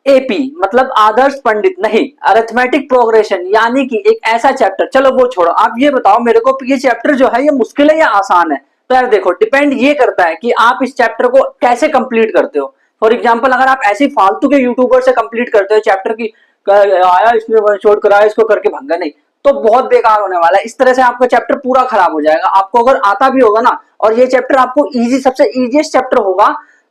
AP मतलब आदर्श पंडित नहीं, arithmetic progression यानी कि एक ऐसा चैप्टर, चलो वो छोड़ो, आप ये बताओ मेरे को ये चैप्टर जो है ये मुश्किल है या आसान है। तो यार देखो डिपेंड ये करता है कि आप इस चैप्टर को कैसे कंप्लीट करते हो। फॉर एग्जांपल अगर आप ऐसे फालतू के यूट्यूबर से कंप्लीट करते हो चैप्टर की, आया इसने वन शॉट कराया इसको करके भंगा, नहीं तो बहुत बेकार होने वाला है। इस तरह से आपका चैप्टर पूरा खराब हो जाएगा। आपको अगर आता भी होगा ना और ये चैप्टर आपको इजी, सबसे इजीएस्ट चैप्टर होगा,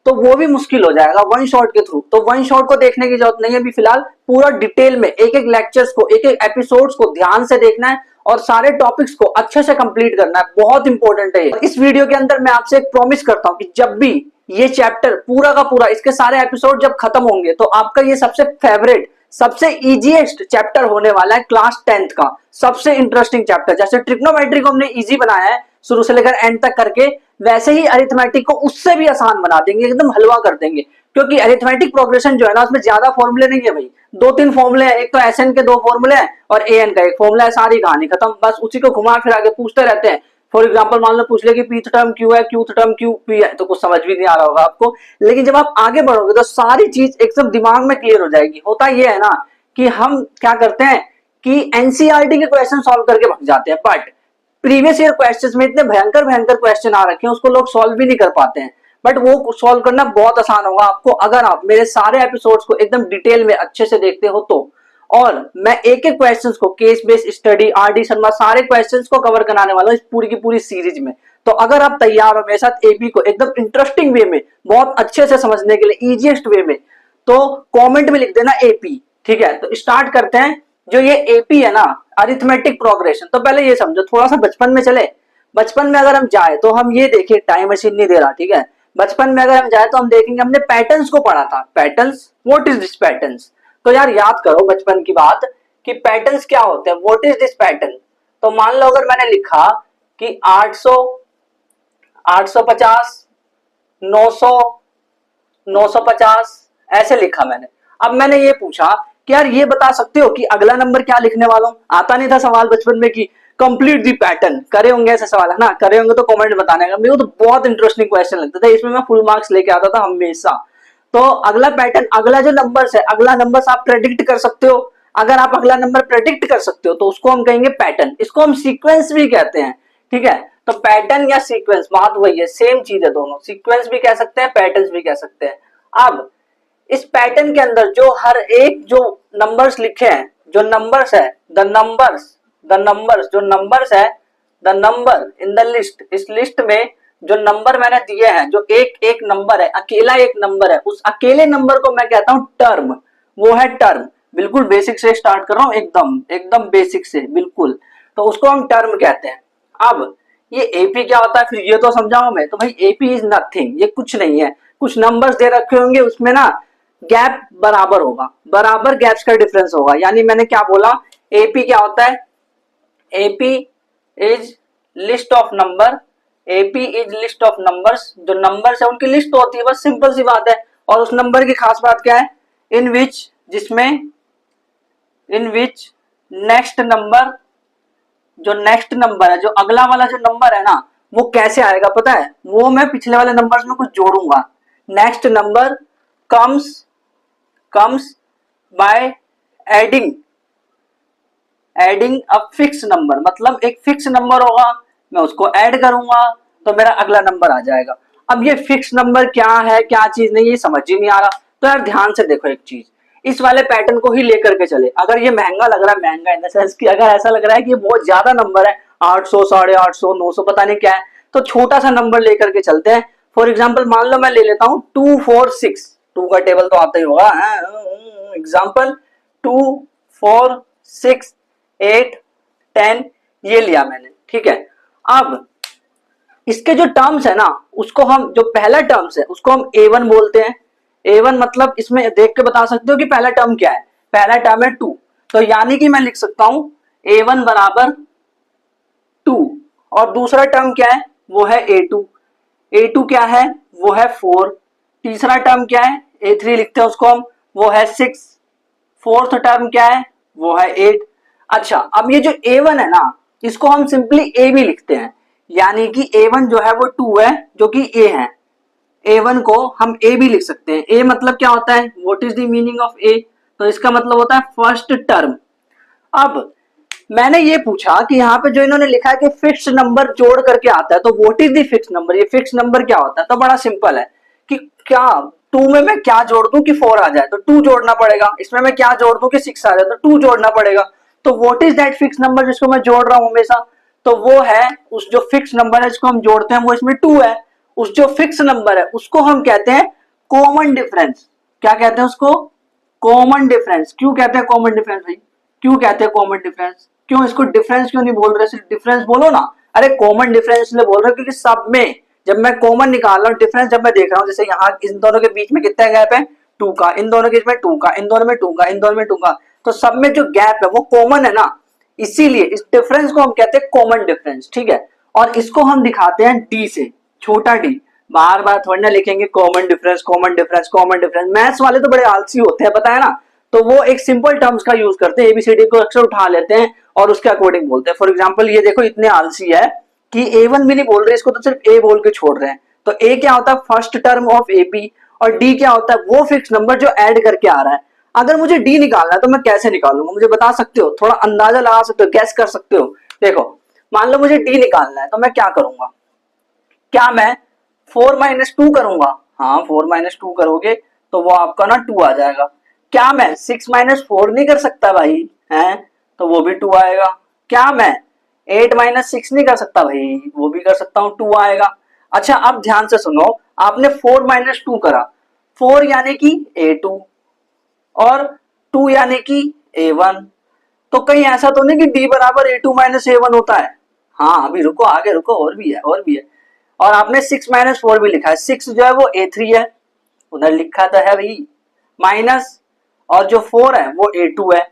तो वो भी मुश्किल हो जाएगा वन शॉट के थ्रू। तो वन शॉट को देखने की जरूरत नहीं है अभी फिलहाल, पूरा डिटेल में एक एक लेक्चर्स को, एक एक एपिसोड्स को ध्यान से देखना है और सारे टॉपिक्स को अच्छे से कंप्लीट करना है, बहुत इंपॉर्टेंट है। इस वीडियो के अंदर मैं आपसे एक प्रॉमिस करता हूं कि जब भी ये चैप्टर पूरा का पूरा, इसके सारे एपिसोड जब खत्म होंगे तो आपका ये सबसे फेवरेट, सबसे इजीएस्ट चैप्टर होने वाला है क्लास 10th का, सबसे इंटरेस्टिंग चैप्टर। जैसे ट्रिग्नोमेट्री को हमने इजी बनाया है शुरू से लेकर एंड तक करके, वैसे ही अरिथमेटिक को उससे भी आसान बना देंगे, एकदम हलवा कर देंगे। क्योंकि अरिथमेटिक प्रोग्रेशन जो है ना उसमें ज्यादा फॉर्मूले नहीं है भाई, दो तीन फॉर्मूले हैं, एक तो एसएन के दो फॉर्मूले हैं और एएन का एक फॉर्मूला है, सारी कहानी खत्म। बस उसी को घुमा फिर आगे पूछते रहते हैं। फॉर एग्जाम्पल मान लो पूछ ले कि पीथ टर्म क्यू है, क्यूथ टर्म क्यू पी है, तो कुछ समझ भी नहीं आ रहा होगा आपको, लेकिन जब आप आगे बढ़ोगे तो सारी चीज एकदम दिमाग में क्लियर हो जाएगी। होता यह है ना कि हम क्या करते हैं कि एनसीईआरटी के क्वेश्चन सॉल्व करके भग जाते हैं, बट प्रीवियस ईयर क्वेश्चंस में इतने भयंकर भयंकर क्वेश्चन आ रखे हैं उसको लोग सॉल्व भी नहीं कर पाते हैं। बट वो सॉल्व करना बहुत आसान होगा आपको अगर आप मेरे सारे एपिसोड्स को एकदम डिटेल में अच्छे से देखते हो तो। और मैं एक एक क्वेश्चंस को, case based study, RD Sharma, सारे क्वेश्चंस को कवर कराने वाला हूं इस पूरी की पूरी सीरीज में। तो अगर आप तैयार हो मेरे साथ एपी को एकदम इंटरेस्टिंग वे में, बहुत अच्छे से समझने के लिए, इजीएस्ट वे में, तो कमेंट में लिख देना एपी। ठीक है, तो स्टार्ट करते हैं। जो ये एपी है ना, अरिथमेटिक प्रोग्रेशन, तो पहले ये समझो, थोड़ा सा बचपन में चले। बचपन में अगर हम जाए तो हम ये देखिए, टाइम मशीन नहीं दे रहा, ठीक है। बचपन में अगर हम जाए तो हम देखेंगे, हमने पैटर्न्स को पढ़ा था। Patterns, what is this patterns? तो यार याद करो बचपन की बात कि पैटर्न्स क्या होते हैं, व्हाट इज दिस पैटर्न। तो मान लो अगर मैंने लिखा कि 800, 850, 900, 950, ऐसे लिखा मैंने। अब मैंने ये पूछा कि यार ये बता सकते हो कि अगला नंबर क्या लिखने वाला हूं। आता नहीं था सवाल बचपन में कि कंप्लीट दी पैटर्न, करे होंगे ऐसे सवाल, है ना, करे होंगे तो कमेंट बताने का। मेरे को तो बहुत इंटरेस्टिंग क्वेश्चन लगता था, इसमें मैं फुल मार्क्स लेके आता था हमेशा। तो अगला पैटर्न, अगला जो नंबर्स है, अगला नंबर्स आप प्रेडिक्ट कर सकते हो। अगर आप अगला नंबर प्रेडिक्ट कर सकते हो तो उसको हम कहेंगे पैटर्न। इसको हम सीक्वेंस भी कहते हैं, ठीक है। तो पैटर्न या सीक्वेंस बात वही है, सेम चीज है दोनों, सीक्वेंस भी कह सकते हैं, पैटर्न भी कह सकते हैं। अब इस पैटर्न के अंदर जो हर एक जो नंबर्स लिखे हैं, जो नंबर्स है, द नंबर्स जो नंबर्स है, the number in the list, इस लिस्ट में जो नंबर मैंने दिए हैं, जो एक एक नंबर है, अकेला एक नंबर है, उस अकेले नंबर को मैं कहता हूं टर्म। वो है टर्म। बिल्कुल बेसिक से स्टार्ट कर रहा हूं, एकदम एकदम बेसिक से, बिल्कुल। तो उसको हम टर्म कहते हैं। अब ये एपी क्या होता है फिर ये तो समझाऊं मैं। तो भाई एपी इज नथिंग, ये कुछ नहीं है। कुछ नंबर्स दे रखे होंगे, उसमें ना गैप बराबर होगा, बराबर गैप्स का डिफरेंस होगा। यानी मैंने क्या बोला, एपी क्या होता है, AP is list of number, AP is list of numbers. जो नंबर्स है उनकी लिस्ट होती है, बस सिंपल सी बात है। और उस नंबर की खास बात क्या है, इन विच, जिसमें, इन विच नेक्स्ट नंबर, जो नेक्स्ट नंबर है, जो अगला वाला जो नंबर है ना, वो कैसे आएगा पता है, वो मैं पिछले वाले नंबर्स में कुछ जोड़ूंगा। Next number comes by adding a fix number, मतलब एक फिक्स नंबर होगा, मैं उसको ऐड करूंगा तो मेरा अगला नंबर आ जाएगा। अब ये फिक्स नंबर क्या है, क्या चीज नहीं, ये समझ ही नहीं आ रहा। तो यार ध्यान से देखो एक चीज, इस वाले पैटर्न को ही लेकर के चले। अगर ये महंगा लग रहा है, महंगा इन द सेंस कि अगर ऐसा लग रहा है कि ये बहुत ज्यादा नंबर है, 800, 850, 900, पता नहीं क्या है, तो छोटा सा नंबर लेकर के चलते हैं। फॉर एग्जाम्पल मान लो मैं ले लेता हूं 246, 2 का टेबल तो आता ही होगा। एग्जाम्पल 2, 4, 6, 8, 10, ये लिया मैंने, ठीक है। अब इसके जो टर्म्स है ना, उसको हम, जो पहला टर्म्स है उसको हम A1 बोलते हैं। A1 मतलब इसमें देख के बता सकते हो कि पहला टर्म क्या है। पहला टर्म है 2, तो यानी कि मैं लिख सकता हूं A1 बराबर 2। और दूसरा टर्म क्या है, वो है A2। A2 क्या है, वो है 4। तीसरा टर्म क्या है, A3 लिखते हैं उसको हम, वो है 6। फोर्थ टर्म क्या है, वो है 8। अच्छा, अब ये जो A1 है ना, इसको हम सिंपली A भी लिखते हैं। यानी कि A1 जो है वो 2 है, जो कि A है, A1 को हम A भी लिख सकते हैं। A मतलब क्या होता है, what is the meaning of A, तो इसका मतलब होता है फर्स्ट टर्म। अब मैंने ये पूछा कि यहाँ पे जो इन्होंने लिखा है कि फिक्स नंबर जोड़ करके आता है, तो what is the fix number, ये फिक्स नंबर क्या होता है, तो बड़ा सिंपल है कि क्या 2 में मैं क्या जोड़ दूं कि 4 आ जाए, तो 2 जोड़ना पड़ेगा, इसमें मैं क्या जोड़ दूं कि 6 आ जाए, तो 2 जोड़ना पड़ेगा। तो what is that fix number जिसको मैं जोड़ रहा हूं हमेशा, तो वो है उस जो फिक्स नंबर है जिसको हम जोड़ते हैं वो इसमें 2 है। उस जो फिक्स नंबर है उसको हम कहते हैं कॉमन डिफरेंस। क्या कहते हैं उसको, कॉमन डिफरेंस। क्यों कहते हैं कॉमन डिफरेंस भाई, क्यों कहते हैं कॉमन डिफरेंस, क्यों इसको डिफरेंस क्यों नहीं बोल रहे, सिर्फ डिफरेंस बोलो ना। अरे कॉमन डिफरेंस इसलिए बोल रहे हो क्योंकि सब में जब मैं कॉमन निकाल रहा हूँ, डिफरेंस जब मैं देख रहा हूँ, जैसे यहाँ इन दोनों के बीच में कितना गैप है, 2 का, इन दोनों के बीच में 2 का, इन दोनों में 2 का, इन दोनों में 2 का, तो सब में जो गैप है वो कॉमन है ना, इसीलिए इस डिफरेंस को हम कहते हैं कॉमन डिफरेंस, ठीक है। और इसको हम दिखाते हैं डी से, छोटा डी, बार बार थोड़ी ना लिखेंगे common difference common difference common difference, maths वाले तो बड़े आलसी होते हैं पता है ना, तो वो एक सिंपल टर्म्स का यूज करते हैं, एबीसीडी को अक्सर उठा लेते हैं और उसके अकॉर्डिंग बोलते हैं। फॉर एग्जांपल ये देखो इतने आलसी है कि A1 भी नहीं बोल रहे, इसको तो सिर्फ A बोल के छोड़ रहे हैं। तो A क्या होता है, फर्स्ट टर्म ऑफ AP, और D क्या होता है, वो फिक्स नंबर जो ऐड करके आ रहा है। अगर मुझे D निकालना है तो मैं कैसे निकालूंगा, मुझे बता सकते हो, थोड़ा अंदाजा लगा सकते हो, गैस कर सकते हो। देखो मान लो मुझे D निकालना है तो मैं क्या करूंगा, क्या मैं 4 - 2 करूंगा, हाँ 4 - 2 करोगे तो वो आपका ना 2 आ जाएगा। क्या मैं 6 - 4 नहीं कर सकता भाई, हैं, तो वो भी 2 आएगा। क्या मैं 8 - 6 नहीं कर सकता भाई, वो भी कर सकता हूँ, 2 आएगा। अच्छा अब ध्यान से सुनो, आपने 4 - 2 करा, 4 यानी कि A2 और 2 यानी कि A1, तो कहीं ऐसा तो नहीं कि D बराबर A2 - A1 होता है। हाँ अभी रुको, आगे रुको, और भी है और भी है। और आपने 6 - 4 भी लिखा है, 6 जो है वो A3 है, उधर लिखा तो है भाई, माइनस, और जो 4 है वो A2 है,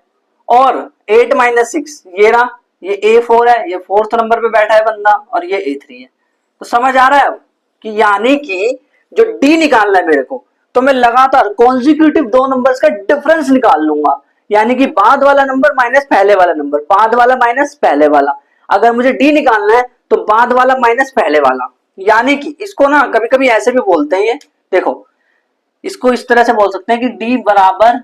और 8 - 6 ये रहा, ये A4 है, ये 4th नंबर पे बैठा है बंदा, और ये A3 है। तो समझ आ रहा है अब कि यानी कि जो D निकालना है मेरे को, तो मैं लगातार कॉन्जिक्यूटिव 2 नंबर्स का डिफरेंस निकाल लूंगा, यानी कि बाद वाला नंबर माइनस पहले वाला नंबर, बाद वाला माइनस पहले वाला। अगर मुझे D निकालना है तो बाद वाला माइनस पहले वाला, यानी कि इसको ना कभी कभी ऐसे भी बोलते हैं, ये देखो इसको इस तरह से बोल सकते हैं कि D बराबर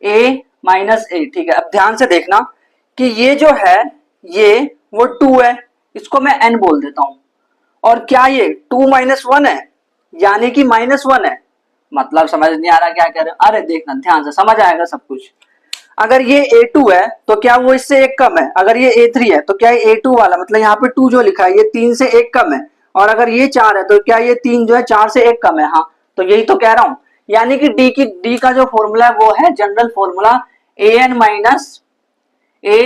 A - A, ठीक है। अब ध्यान से देखना कि ये जो है ये वो 2 है, इसको मैं N बोल देता हूं, और क्या ये 2 - 1 है, यानी कि -1 है, मतलब समझ नहीं आ रहा क्या कह रहे हो, अरे देखना ध्यान से समझ आएगा सब कुछ। अगर ये A2 है तो क्या वो इससे 1 कम है, अगर ये A3 है तो क्या ये A2 वाला, मतलब यहाँ पे 2 जो लिखा है ये 3 से 1 कम है, और अगर ये 4 है तो क्या ये 3 जो है 4 से 1 कम है, हाँ तो यही तो कह रहा हूं। यानी कि D का जो फॉर्मूला है वो है general formula AN - A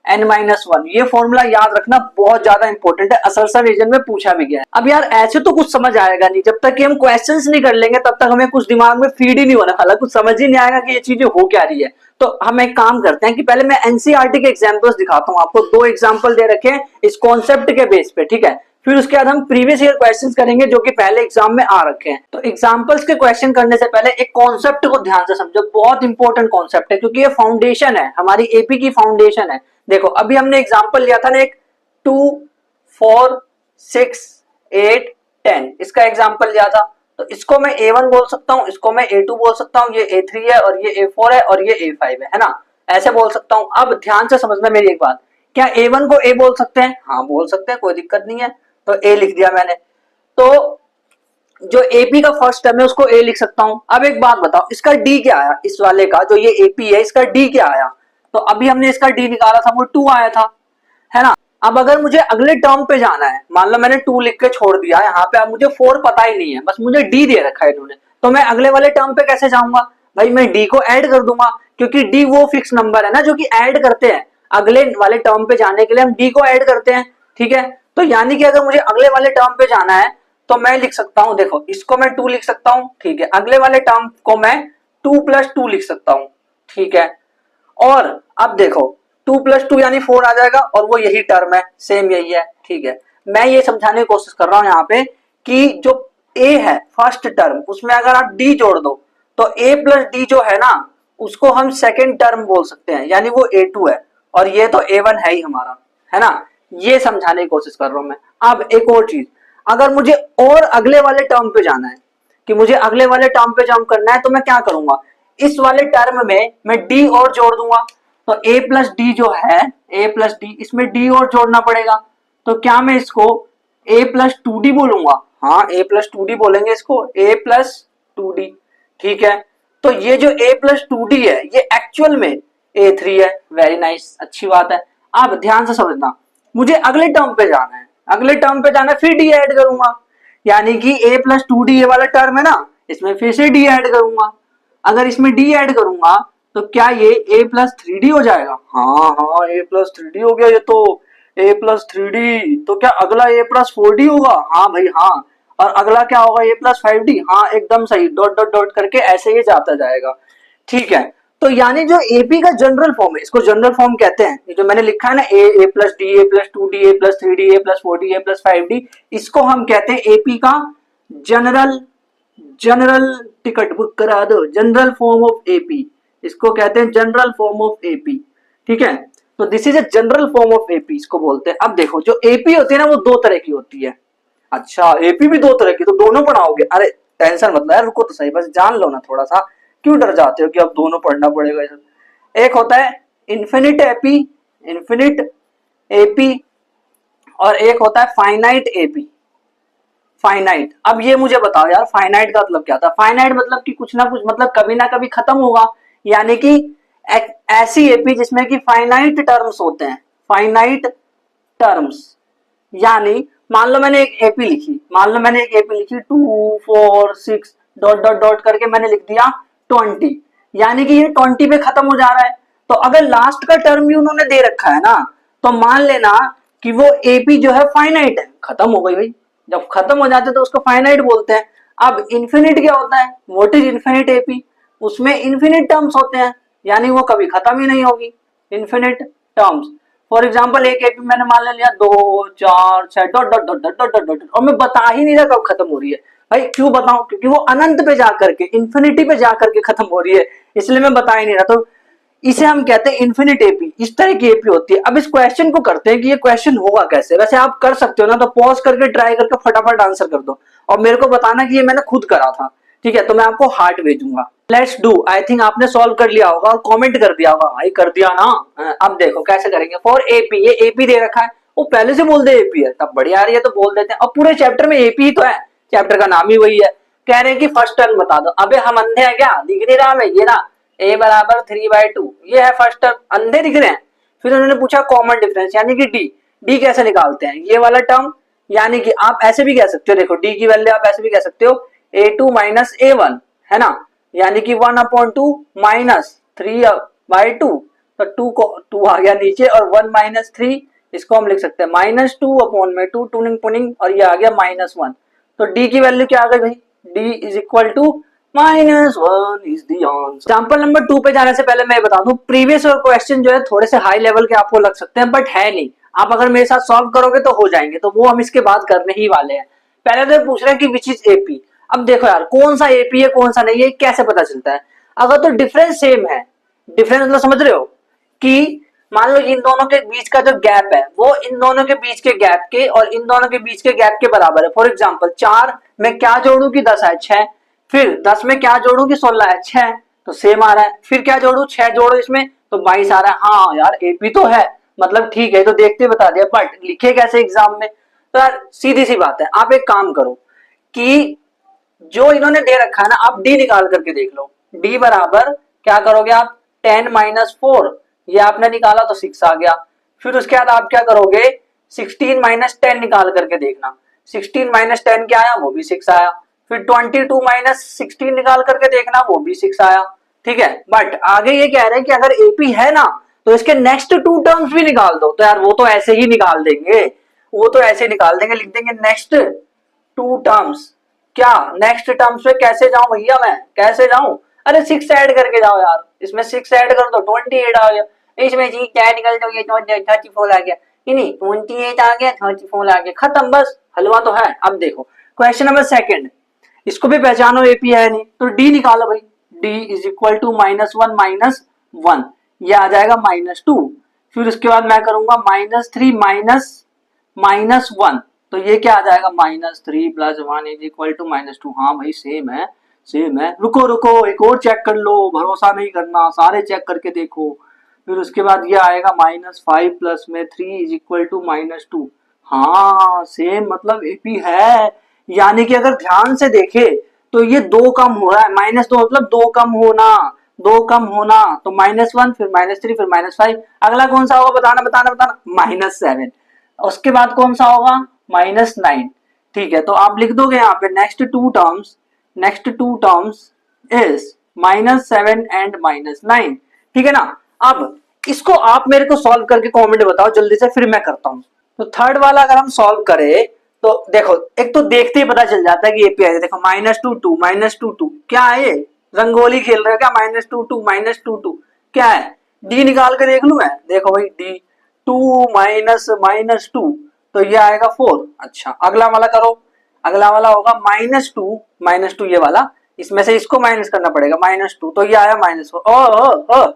n - 1, ये फॉर्मूला याद रखना बहुत ज्यादा इंपॉर्टेंट है, असरसन रीजन में पूछा भी गया है। अब यार ऐसे तो कुछ समझ आएगा नहीं, जब तक कि हम क्वेश्चंस नहीं कर लेंगे तब तक हमें कुछ दिमाग में फीड ही नहीं होना, हालांकि कुछ समझ ही नहीं आएगा कि ये चीजें हो क्या रही है। तो हम एक काम करते हैं कि पहले मैं एनसीईआरटी के एग्जांपल्स दिखाता हूं आपको, 2 एग्जांपल दे रखे हैं इस कॉन्सेप्ट के बेस पे, ठीक है। फिर उसके बाद हम प्रीवियस ईयर क्वेश्चंस करेंगे जो कि पहले एग्जाम में आ रखे हैं। तो एग्जांपल्स के क्वेश्चन करने से पहले एक कॉन्सेप्ट को ध्यान से समझो, बहुत इंपॉर्टेंट कॉन्सेप्ट है क्योंकि ये फाउंडेशन है, हमारी एपी की फाउंडेशन है। देखो अभी हमने एग्जांपल लिया था ना एक 2 4 6 8 10, इसका एग्जांपल लिया था, तो इसको मैं A1 बोल सकता हूं, इसको मैं A2 बोल सकता हूं, ये A3 है और ये A4 है और ये A5 है ना, ऐसे बोल सकता हूं। अब ध्यान से समझना मेरी एक बात, क्या A1 को A बोल सकते हैं, हाँ बोल सकते हैं, कोई दिक्कत नहीं है, तो A लिख दिया मैंने। तो जो AP का फर्स्ट टर्म है उसको A लिख सकता हूं। अब एक बात बताओ, इसका D क्या आया, इस वाले का जो ये AP है इसका D क्या आया, तो अभी हमने इसका D निकाला था वो 2 आया था, है ना। अब अगर मुझे अगले टर्म पे जाना है, मान लो मैंने 2 लिख के छोड़ दिया यहाँ पे, अब मुझे 4 पता ही नहीं है, बस मुझे D दे रखा है इन्होंने, तो मैं अगले वाले टर्म पे कैसे जाऊंगा भाई, मैं D को ऐड कर दूंगा, क्योंकि D वो फिक्स नंबर है ना जो कि ऐड करते हैं, अगले वाले टर्म पे जाने के लिए हम D को ऐड करते हैं, ठीक है। तो यानी कि अगर मुझे अगले वाले टर्म पे जाना है तो मैं लिख सकता हूं, देखो इसको मैं 2 लिख सकता हूं, ठीक है, अगले वाले टर्म को मैं 2 + 2 लिख सकता हूं, ठीक है। और अब देखो 2 + 2 यानी 4 आ जाएगा, और वो यही टर्म है, सेम यही है, ठीक है। मैं ये समझाने की कोशिश कर रहा हूं यहाँ पे कि जो A है फर्स्ट टर्म, उसमें अगर आप D जोड़ दो तो A + D जो है ना उसको हम सेकेंड टर्म बोल सकते हैं, यानी वो A2 है, और ये तो A1 है ही हमारा, है ना। ये समझाने की कोशिश कर रहा हूं मैं। अब एक और चीज, अगर मुझे और अगले वाले टर्म पे जाना है, कि मुझे अगले वाले टर्म पे जंप करना है, तो मैं क्या करूंगा, इस वाले टर्म में मैं डी और जोड़ दूंगा। तो a प्लस डी जो है, a प्लस डी, इसमें डी और जोड़ना पड़ेगा। तो क्या मैं इसको a प्लस टू डी बोलूंगा? हाँ, a प्लस टू डी बोलेंगे इसको, a प्लस टू डी। ठीक है, तो ये जो a प्लस टू डी है ये एक्चुअल में a3 है। वेरी नाइस, अच्छी बात है। अब ध्यान से समझना, मुझे अगले टर्म पे जाना है, अगले टर्म पे जाना है, फिर डी ऐड करूंगा, यानी कि a प्लस टू डी ये वाला टर्म है ना, इसमें फिर से डी ऐड करूंगा। अगर इसमें डी ऐड करूंगा तो क्या ये a प्लस थ्री डी हो जाएगा? हाँ हाँ, a प्लस थ्री डी हो गया ये तो, a प्लस थ्री डी। तो क्या अगला a प्लस फोर डी होगा? हाँ भाई हाँ। और अगला क्या होगा, a प्लस फाइव डी। हाँ एकदम सही, डॉट डॉट डॉट करके ऐसे ही जाता जाएगा। ठीक है, तो यानी जो AP का जनरल फॉर्म है, इसको जनरल फॉर्म कहते हैं। ये जो मैंने लिखा है ना, a plus D, a plus two D, a plus three D, a plus four D, a plus five D, इसको हम कहते हैं AP का जनरल टिकट बुक करा दो, जनरल फॉर्म ऑफ AP, इसको कहते हैं जनरल फॉर्म ऑफ AP। ठीक है, तो this is a general form of AP इसको बोलते हैं। अब देखो, जो AP होती है ना वो दो तरह की होती है। अच्छा, AP भी दो तरह की, तो दोनों पढ़ाओगे? अरे टेंशन मत लो, रुको तो सही, बस जान लो ना थोड़ा सा, क्यों डर जाते हो कि अब दोनों पढ़ना पड़ेगा। एक होता है इन्फिनिट AP और एक होता है फाइनाइट AP। फाइनाइट, अब ये मुझे बताओ यार, फाइनाइट का मतलब क्या था? फाइनाइट मतलब कि कुछ ना कुछ, मतलब कभी ना कभी खत्म होगा, यानी कि ऐसी AP जिसमें कि फाइनाइट टर्म्स होते हैं, फाइनाइट टर्म्स। यानी मान लो मैंने एक AP लिखी, मान लो मैंने एक AP लिखी 2 4 6 डॉट डॉट डॉट करके मैंने लिख दिया 20, यानी कि ये 20 पे खत्म हो जा रहा है। तो अगर लास्ट का टर्म भी उन्होंने दे रखा है ना, तो मान लेना कि वो AP जो है फाइनाइट है, खत्म हो गई भाई। जब खत्म हो जाते हैं तो उसको फाइनाइट बोलते हैं। अब इन्फिनिट क्या होता है? What is infinite AP? उसमें इन्फिनिट टर्म्स होते हैं, यानी वो कभी खत्म ही नहीं होगी, इन्फिनिट टर्म्स। फॉर एग्जाम्पल एक AP मैंने मान लिया 2 4 6 dot dot dot dot dot dot, और मैं बता ही नहीं रहा कब खत्म हो रही है। भाई क्यों बताऊं? क्योंकि वो अनंत पे जाकर के, इन्फिनिटी पे जाकर के खत्म हो रही है, इसलिए मैं बता ही नहीं रहा। तो इसे हम कहते हैं इन्फिनिट AP। इस तरह की AP होती है। अब इस क्वेश्चन को करते हैं कि ये क्वेश्चन होगा कैसे। वैसे आप कर सकते हो ना, तो पॉज करके ट्राई करके फटाफट आंसर कर दो और मेरे को बताना कि ये मैंने खुद करा था। ठीक है, तो मैं आपको हार्ट भेजूंगा। Let's do. आई थिंक आपने सॉल्व कर लिया होगा और कमेंट कर दिया होगा, भाई कर दिया ना। अब देखो कैसे करेंगे। फॉर AP, ये AP दे रखा है, वो पहले से बोल दे AP है, तब बढ़िया आ रही है तो बोल देते हैं। और पूरे चैप्टर में AP ही तो है, चैप्टर का नाम ही वही है। कह रहे हैं कि फर्स्ट टर्म बता दो। अबे हम अंधे हैं क्या? दिख नहीं रहा हमें? ये ना a बराबर 3/2, ये है फर्स्ट टर्म, अंधे दिख रहे हैं। फिर उन्होंने पूछा कॉमन डिफरेंस, यानी कि डी कैसे निकालते हैं? ये वाला टर्म, यानी कि आप ऐसे भी कह सकते हो, देखो डी की वैल्यू आप ऐसे भी कह सकते हो a2 माइनस a1, है ना, यानी कि 1/2 माइनस 3/2। तो 2 को 2 आ गया नीचे, और 1 माइनस 3, इसको हम लिख सकते हैं -2/2, टूनिंग पुनिंग, और ये आ गया -1। तो डी की वैल्यू क्या आ गई भाई? D is equal to -1 is the answer. Example number 2 पे जाने से पहले मैं बता दूं, प्रीवियस और क्वेश्चन जो है थोड़े से हाई लेवल के आपको लग सकते हैं, बट है नहीं। आप अगर मेरे साथ सॉल्व करोगे तो हो जाएंगे, तो वो हम इसके बाद करने ही वाले हैं। पहले तो पूछ रहे हैं कि विच इज AP। अब देखो यार, कौन सा AP है कौन सा नहीं है कैसे पता चलता है? अगर तो डिफरेंस सेम है, डिफरेंस मतलब समझ रहे हो कि मान लो इन दोनों के बीच का जो गैप है वो इन दोनों के बीच के गैप के और इन दोनों के बीच के गैप के बराबर है। फॉर एग्जांपल 4 में क्या जोड़ू कि 10 है 6, फिर 10 में क्या जोड़ू कि 16 है 6, तो सेम आ रहा है। फिर क्या जोड़ू, 6 जोड़ो इसमें तो 22 आ रहा है। हाँ यार AP तो है, मतलब ठीक है, तो देखते बता दिया, बट लिखे कैसे एग्जाम में? तो यार सीधी सी बात है, आप एक काम करो कि जो इन्होंने दे रखा है ना, आप डी निकाल करके देख लो। डी बराबर क्या करोगे आप? 10 माइनस 4, ये आपने निकाला तो 6 आ गया। फिर उसके बाद आप क्या करोगे? 16 माइनस 10 निकाल करके देखना। 16 माइनस 10 क्या आया? वो भी 6 आया। फिर 22 माइनस 16 निकाल करके देखना, वो भी 6 आया। ठीक है, बट आगे ये कह रहे हैं कि अगर AP है ना तो इसके नेक्स्ट 2 टर्म्स भी निकाल दो। तो यार वो तो ऐसे ही निकाल देंगे, वो तो ऐसे निकाल देंगे, लिख देंगे नेक्स्ट 2 टर्म्स। क्या नेक्स्ट टर्म्स पे कैसे जाऊं भैया, मैं कैसे जाऊं? अरे 6 ऐड करके जाओ यार, इसमें 6 ऐड कर दो 28 आ गया, इसमें जी क्या निकल दो, ये 34 आ गया, नहीं 28 आ गया, 34 आ गया, खत्म, बस हलवा तो है। अब देखो क्वेश्चन नंबर 2, इसको भी पहचानो AP है नहीं, तो डी निकालो भाई। डी इज इक्वल टू -1 -1, ये आ जाएगा -2। फिर उसके बाद मैं करूंगा -3 -1, तो ये क्या आ जाएगा, -3 + 1 = -2। हाँ भाई सेम है, सेम है। रुको रुको एक और चेक कर लो, भरोसा नहीं करना, सारे चेक करके देखो। फिर उसके बाद ये आएगा -5 प्लस में 3 = -2। हाँ सेम, मतलब एपी है। यानी कि अगर ध्यान से देखे तो ये दो कम हो रहा है, -2 मतलब दो कम होना, दो कम होना। तो -1 फिर -3 फिर -5। अगला कौन सा होगा, बताना बताना बताना। -7। उसके बाद कौन सा होगा, -9। ठीक है, तो आप लिख दोगे यहाँ पे next two terms is -7 and -9। ठीक है ना। अब इसको आप मेरे को सॉल्व करके कमेंट बताओ जल्दी से, फिर मैं करता हूं। तो थर्ड वाला अगर हम सॉल्व करें तो देखो, एक तो देखते ही पता चल जाता है कि ये है। देखो -2 क्या है ये, रंगोली खेल रहे हो क्या, -2 क्या है। डी निकाल के देख लू मैं, देखो भाई डी 2 -2 तो ये आएगा 4। अच्छा अगला वाला करो, अगला वाला होगा -2 ये वाला, इसमें से इसको माइनस करना पड़ेगा, -2 तो ये आया -4।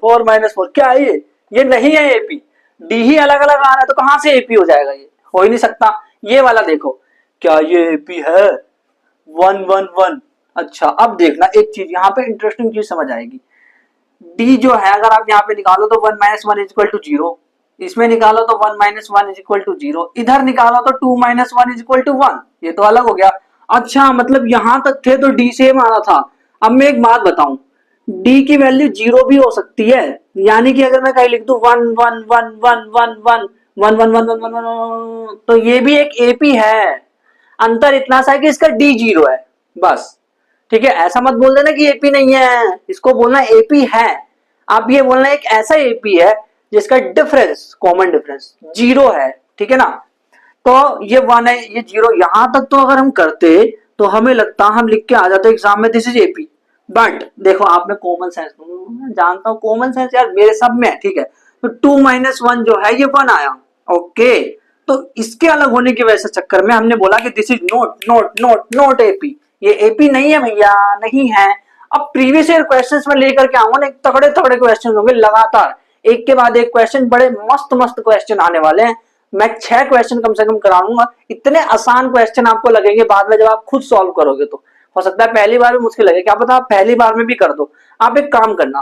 4 -4 क्या है ये नहीं है एपी। डी ही अलग अलग आ रहा है तो कहां से एपी हो जाएगा, ये हो ही नहीं सकता। ये वाला देखो, क्या ये एपी है, 1 1 1। अच्छा अब देखना एक चीज, यहाँ पे इंटरेस्टिंग चीज समझ आएगी। डी जो है अगर आप यहाँ पे निकालो तो 1 - 1 = 0, इसमें निकालो तो 1 - 1 = 0, इधर निकालो तो 2 - 1 = 1। ये तो अलग हो गया। अच्छा मतलब यहां तक थे तो डी सेम आ रहा था। अब मैं एक बात बताऊं, डी की वैल्यू 0 भी हो सकती है। यानी कि अगर मैं कहीं लिख दूं 1 1 1 1 1 1 1 1 1 1 1 तो ये भी एक एपी है। अंतर इतना सा है कि इसका डी 0 है बस। ठीक है, ऐसा मत बोल देना कि एपी नहीं है, इसको बोलना एपी है। आप ये बोलना एक ऐसा एपी है जिसका डिफरेंस, कॉमन डिफरेंस 0 है। ठीक है ना। तो ये 1 है, ये 0, यहां तक तो अगर हम करते तो हमें लगता हम लिख के आ जाते एग्जाम में दिस इज एपी। बट देखो आप में कॉमन सेंस, जानता हूं कॉमन सेंस यार मेरे सब में है। ठीक है, तो 2 - 1 जो है ये 1 आया। ओके, तो इसके अलग होने की वजह से चक्कर में हमने बोला कि दिस इज नॉट एपी। ये एपी नहीं है भैया, नहीं है। अब प्रीवियस ईयर क्वेश्चंस में लेकर के आऊंगा ना, तगड़े तगड़े क्वेश्चन होंगे लगातार, एक के बाद एक क्वेश्चन, बड़े मस्त मस्त क्वेश्चन आने वाले हैं। मैं 6 क्वेश्चन कम से कम कराऊंगा, इतने आसान क्वेश्चन आपको लगेंगे बाद में जब आप खुद सॉल्व करोगे तो। हो सकता है पहली बार में मुश्किल लगे, क्या पता आप पहली बार में भी कर दो। आप एक काम करना,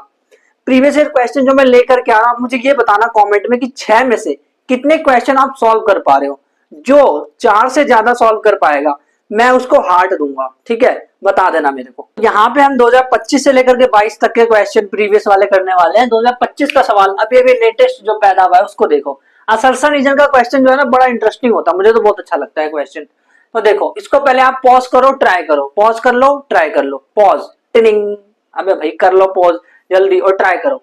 प्रीवियस ईयर क्वेश्चन जो मैं लेकर के आ रहा हूं, आप मुझे ये बताना कमेंट में कि 6 में से कितने क्वेश्चन आप सॉल्व कर पा रहे हो। जो 4 से ज्यादा सॉल्व कर पाएगा मैं उसको हार्ट दूंगा। ठीक है, बता देना मेरे को। यहाँ पे हम 2025 से लेकर के 22 तक के क्वेश्चन प्रीवियस वाले करने वाले हैं। 2025 का सवाल अभी अभी लेटेस्ट जो पैदा हुआ है उसको देखो। असरसन रीजन का क्वेश्चन जो है ना बड़ा इंटरेस्टिंग होता है, मुझे तो बहुत अच्छा लगता है क्वेश्चन। तो देखो इसको पहले आप पॉज करो, ट्राई करो, पॉज कर लो, ट्राई कर लो, पॉज, टिनिंग। अबे भाई कर लो पॉज जल्दी और ट्राई करो।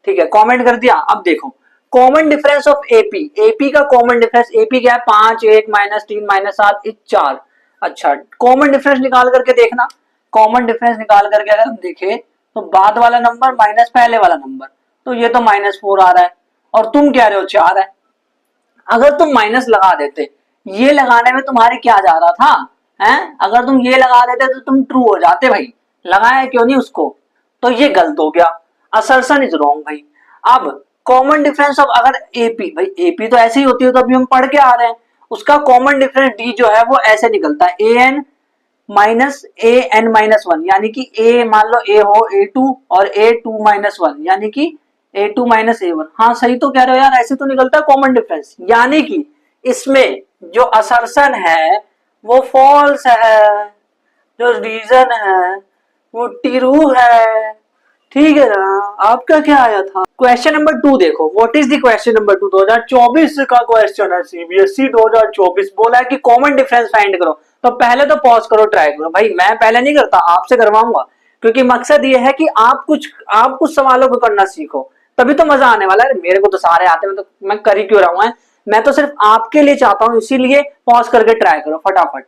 ठीक है, कमेंट कर दिया। अब देखो common difference of AP, AP का कॉमन डिफरेंस, एपी क्या है 5 1 -3 -7 4। अच्छा कॉमन डिफरेंस निकाल करके देखना, कॉमन डिफरेंस निकाल करके अगर हम देखें तो बाद वाला नंबर माइनस पहले वाला नंबर, तो ये तो -4 आ रहा है और तुम कह रहे हो 4 है। अगर तुम माइनस लगा देते, ये लगाने में तुम्हारे क्या जा रहा था, हैं? अगर तुम ये लगा देते तो तुम ट्रू हो जाते भाई, लगाया क्यों नहीं उसको, तो ये गलत हो गया। असर्शन इज रॉन्ग भाई। अब कॉमन डिफरेंस ऑफ अगर एपी, भाई एपी तो ऐसे ही होती है तो अभी हम पढ़ के आ रहे हैं, उसका कॉमन डिफरेंस डी जो है वो ऐसे निकलता है A N minus A N -1, यानी कि ए मान लो ए हो A2 और A2 -1 यानी कि A2 -A1। हाँ सही तो कह रहे हो यार, ऐसे तो निकलता है कॉमन डिफरेंस। यानी कि इसमें जो असर्शन है वो फॉल्स है, जो रीजन है वो ट्रू है। ठीक है ना। आपका क्या आया था क्वेश्चन नंबर 2, देखो what is the question number 2, 2024 का क्वेश्चन है, सीबीएसई 2024 बोला है कि कॉमन डिफरेंस फाइंड करो। तो पहले तो पॉज करो, ट्राई करो। भाई मैं पहले नहीं करता, आपसे करवाऊंगा, क्योंकि मकसद ये है कि आप कुछ सवालों को करना सीखो, तभी तो मजा आने वाला है। मेरे को तो सारे आते हैं, मैं कर ही क्यों रहा हूं, मैं तो सिर्फ आपके लिए चाहता हूं, इसीलिए पॉज करके ट्राई करो फटाफट।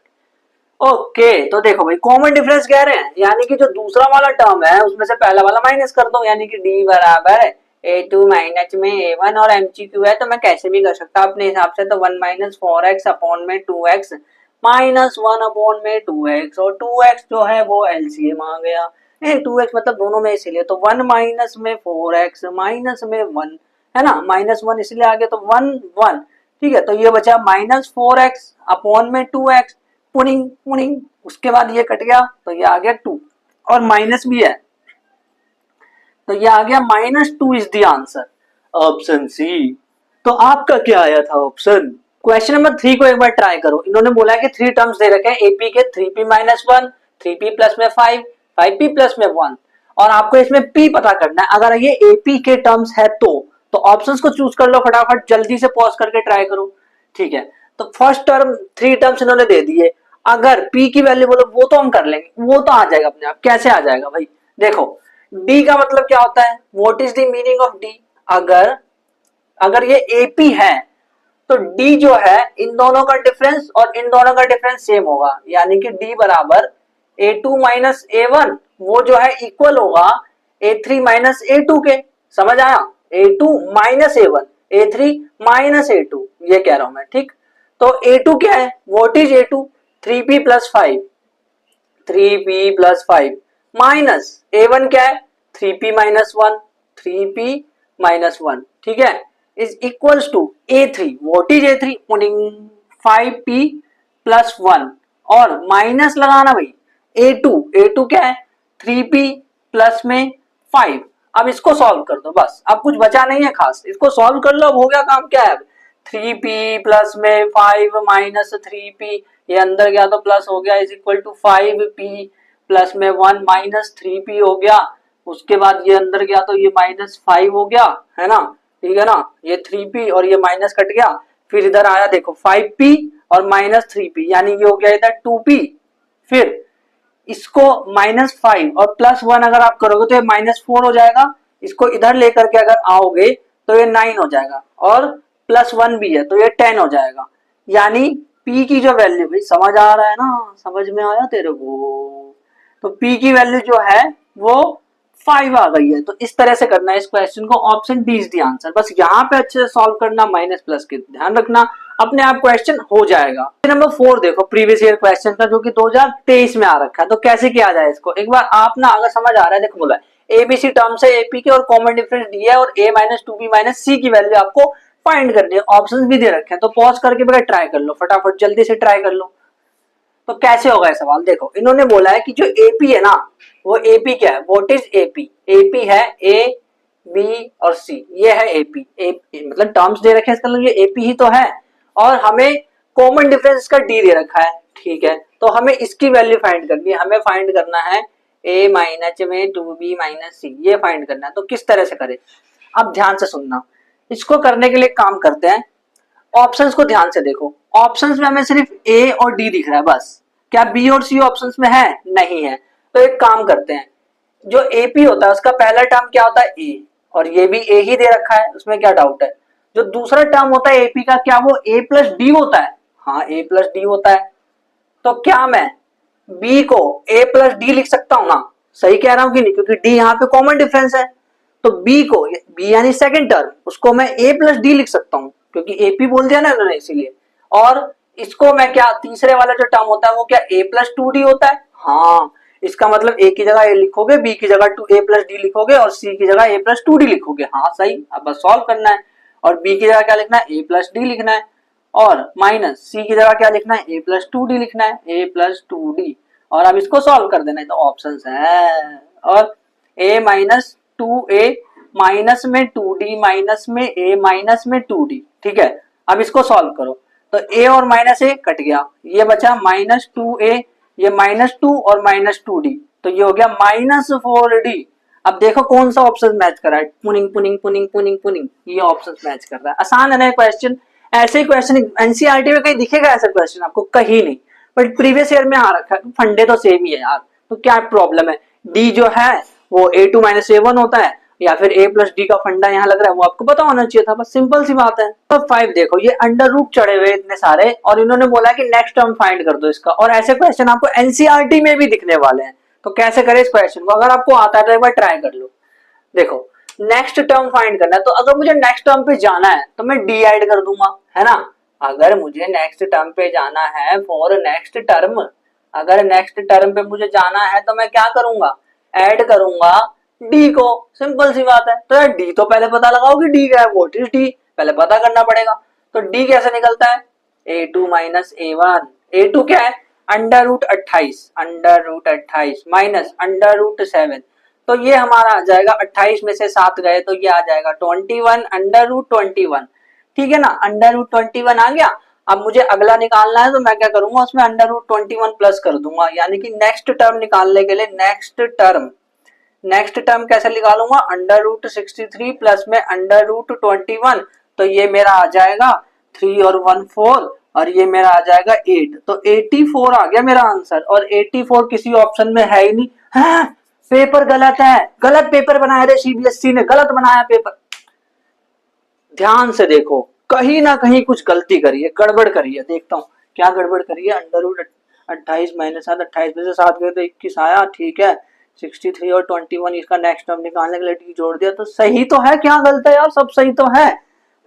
ओके तो देखो भाई कॉमन डिफरेंस कह रहे हैं, यानी कि जो दूसरा वाला टर्म है उसमें से पहला वाला माइनस कर दो, यानी कि डी बराबर A2 माइनस में A1 और MCQ है तो मैं कैसे भी कर सकता अपने हिसाब से। तो 1 - 4x अपॉन में 2x -1 अपॉन में 2x, और 2x जो है वो एलसीएम आ गया। 2x मतलब दोनों में इसीलिए, तो 1 माइनस में 4x माइनस में 1 है ना, -1 इसलिए आ गया, तो 1 1 ठीक है, तो ये बचा -4x अपॉन में 2x, पुनिंग पुनिंग, उसके बाद ये कट गया तो ये आ गया 2 और माइनस भी है तो ये आ गया -2 is the answer, option C. तो आपका क्या आया था ऑप्शन? क्वेश्चन नंबर 3 को एक बार ट्राई करो। इन्होंने बोला है कि 3 टर्म्स दे रखे हैं एपी के, 3p-1, 3p प्लस में 5, 5p प्लस में 1 और आपको इसमें p पता करना है। अगर ये एपी के टर्म्स है तो ऑप्शंस को चूज कर लो फटाफट, जल्दी से पॉज करके ट्राई करो। ठीक है, तो फर्स्ट टर्म 3 टर्म्स इन्होंने दे दिए, अगर p की वैल्यू बोलो वो तो हम कर लेंगे, वो तो आ जाएगा अपने आप। कैसे आ जाएगा भाई? देखो d का मतलब क्या होता है, what is the meaning of d? अगर ये AP है तो D जो है इन दोनों का डिफरेंस और इन दोनों का डिफरेंस सेम होगा, यानी कि D बराबर A2 माइनस A1, वो जो है इक्वल होगा A3 माइनस A2 के। समझ आया? A2 minus A1, A3 minus A2, ये कह रहा हूं मैं। ठीक, तो A2 क्या है? What is A2? 3p plus 5, 3p plus 5 minus A1 क्या है? 3p माइनस 1, 3p माइनस 1, ठीक है, is equals to A3, what is A3? 5p plus 1 और माइनस लगाना भाई A2 क्या है? 3p प्लस में 5। अब इसको सॉल्व कर दो बस, अब कुछ बचा नहीं है खास, इसको सॉल्व कर लो, अब हो गया काम। क्या है? 3p प्लस में 5 माइनस 3p, ये अंदर गया तो प्लस हो गया, is equal to 5p plus में 1 माइनस 3p हो गया, उसके बाद ये अंदर गया तो ये -5 हो गया, है ना? ठीक है ना, ये 3p और ये माइनस कट गया, फिर इधर आया देखो 5p और -3p, यानी ये हो गया इधर 2p। फिर इसको -5 और +1 अगर आप करोगे तो ये -4 हो जाएगा, इसको इधर लेकर के अगर आओगे तो ये 9 हो जाएगा और +1 भी है तो ये 10 हो जाएगा। यानी p की जो वैल्यू, भाई समझ आ रहा है ना? समझ में आया तेरे को? तो p की वैल्यू जो है वो 5 आ गई है। तो इस तरह से करना है इस क्वेश्चन को, option D is the answer. बस यहाँ पे अच्छे से सॉल्व करना, माइनस प्लस के ध्यान रखना, अपने आप क्वेश्चन हो जाएगा। नंबर 4 देखो, प्रीवियस ईयर क्वेश्चन का, जो कि 2023 में आ रखा है। तो कैसे किया जाए इसको, एक बार आप ना अगर समझ आ रहा है, देखो बोला एबीसी टर्म्स है एपी के और कॉमन डिफरेंस डी है और a माइनस 2b माइनस सी की वैल्यू आपको फाइंड करनी है। ऑप्शंस भी दे रखे हैं, तो पॉज करके बगैर ट्राई कर लो, फटाफट जल्दी से ट्राई कर लो। तो कैसे होगा ये सवाल? देखो इन्होंने बोला है कि जो एपी है ना, वो एपी क्या है? What is AP? एपी है ए बी और सी, ये है एपी। मतलब टर्म्स दे रखे हैं, इसका मतलब ये एपी ही तो है और हमें कॉमन डिफरेंस का डी दे रखा है। ठीक है, तो हमें इसकी वैल्यू फाइंड करनी है, हमें फाइंड करना है ए माइनस में 2b माइनस सी, ये फाइंड करना है। तो किस तरह से करें? अब ध्यान से सुनना, इसको करने के लिए काम करते हैं, ऑप्शंस को ध्यान से देखो। ऑप्शंस में हमें सिर्फ ए और डी दिख रहा है बस, क्या बी और सी ऑप्शंस में है? नहीं है। तो एक काम करते हैं, जो एपी होता है उसका पहला टर्म क्या होता है? ए, और ये भी ए ही दे रखा है, उसमें क्या डाउट है? जो दूसरा टर्म होता है एपी का, क्या वो ए प्लस डी होता है? हाँ, ए प्लस डी होता है। तो क्या मैं बी को ए प्लस डी लिख सकता हूं ना? सही कह रहा हूं कि नहीं? क्योंकि डी यहाँ पे कॉमन डिफरेंस है, तो बी को, बी यानी सेकंड टर्म, उसको मैं ए प्लस डी लिख सकता हूं, क्योंकि एपी बोल दिया ना उन्होंने इसीलिए। और इसको मैं क्या, तीसरे वाला जो टर्म होता है वो क्या ए प्लस 2d होता है? हाँ, इसका मतलब ए की जगह ए लिखोगे, बी की जगह ए प्लस डी लिखोगे और सी की जगह ए प्लस 2d लिखोगे। हाँ सही, अब बस सॉल्व करना है। और बी की जगह क्या लिखना है? ए प्लस डी लिखना है। और माइनस सी की जगह क्या लिखना है? ए प्लस 2d लिखना है, ए प्लस 2d। और अब इसको सॉल्व कर देना है, तो ऑप्शन है, और ए माइनस 2a माइनस में 2d माइनस में a माइनस में 2d। ठीक है, अब इसको सॉल्व करो, तो a और माइनस a कट गया, ये बचा -2a, ये -2 और -2d, तो ये हो गया -4d। अब देखो कौन सा ऑप्शन मैच कर रहा है, पुनिंग पुनिंग पुनिंग पुनिंग पुनिंग, ये ऑप्शन मैच कर रहा है। आसान है ना क्वेश्चन? ऐसे क्वेश्चन एनसीईआरटी में कहीं दिखेगा ऐसा क्वेश्चन आपको? कहीं नहीं, बट प्रीवियस ईयर में आ रखा है, फंडे तो सेम ही है यार। तो क्या प्रॉब्लम है? डी जो है वो a2 माइनस a1 होता है, या फिर a प्लस डी का फंडा यहाँ लग रहा है, वो आपको पता होना चाहिए था, बस सिंपल सी बात है। तो 5 देखो, ये अंडर रूट चढ़े हुए इतने सारे, और इन्होंने बोला कि नेक्स्ट टर्म फाइंड कर दो इसका, और ऐसे क्वेश्चन आपको एनसीईआरटी में भी दिखने वाले हैं। तो कैसे करें इस क्वेश्चन को? अगर आपको आता है तो एक बार ट्राई कर लो। देखो नेक्स्ट टर्म फाइंड करना है, तो अगर मुझे नेक्स्ट टर्म पे जाना है तो मैं डी ऐड कर दूंगा, है ना? अगर मुझे नेक्स्ट टर्म पे जाना है, फॉर नेक्स्ट टर्म, अगर नेक्स्ट टर्म पे मुझे जाना है तो मैं क्या करूंगा? ऐड करूंगा डी को, सिंपल सी बात है। तो यार डी तो पहले पता लगाओ कि डी क्या है, व्हाट इज डी, पहले पता करना पड़ेगा। तो डी कैसे निकलता है, a2 माइनस a1। a2 क्या है, under root 28 minus under root 7, तो ये हमारा आ जाएगा 28 में से 7 गए तो ये आ जाएगा 21 अंडर रूट 21। ठीक है ना, अंडर रूट 21 आ गया। अब मुझे अगला निकालना है तो मैं क्या करूंगा, उसमें अंडर रूट 21 प्लस कर दूंगा, यानी कि नेक्स्ट टर्म निकालने के लिए नेक्स्ट टर्म कैसे निकालूंगा, अंडर रूट 63 प्लस में अंडर रूट 21, तो ये मेरा आ जाएगा 3 और 1 4 और ये मेरा आ जाएगा 8, तो 84 आ गया मेरा आंसर। और 84 किसी ऑप्शन में है ही नहीं। हाँ, पेपर गलत है, गलत पेपर बनाया रे सीबीएसई ने, गलत बनाया पेपर। ध्यान से देखो, कहीं ना कहीं कुछ गलती करी है, गड़बड़ करी है। देखता हूँ क्या गड़बड़ करी है। अंडर रूट 28 माइनस 7, 28 में से 7 गए तो 21 आया, ठीक है। 63 और 21 इसका नेक्स्ट टर्म निकालने के लिए टी जोड़ दिया, तो सही तो है। क्या गलत है यार, सब सही तो है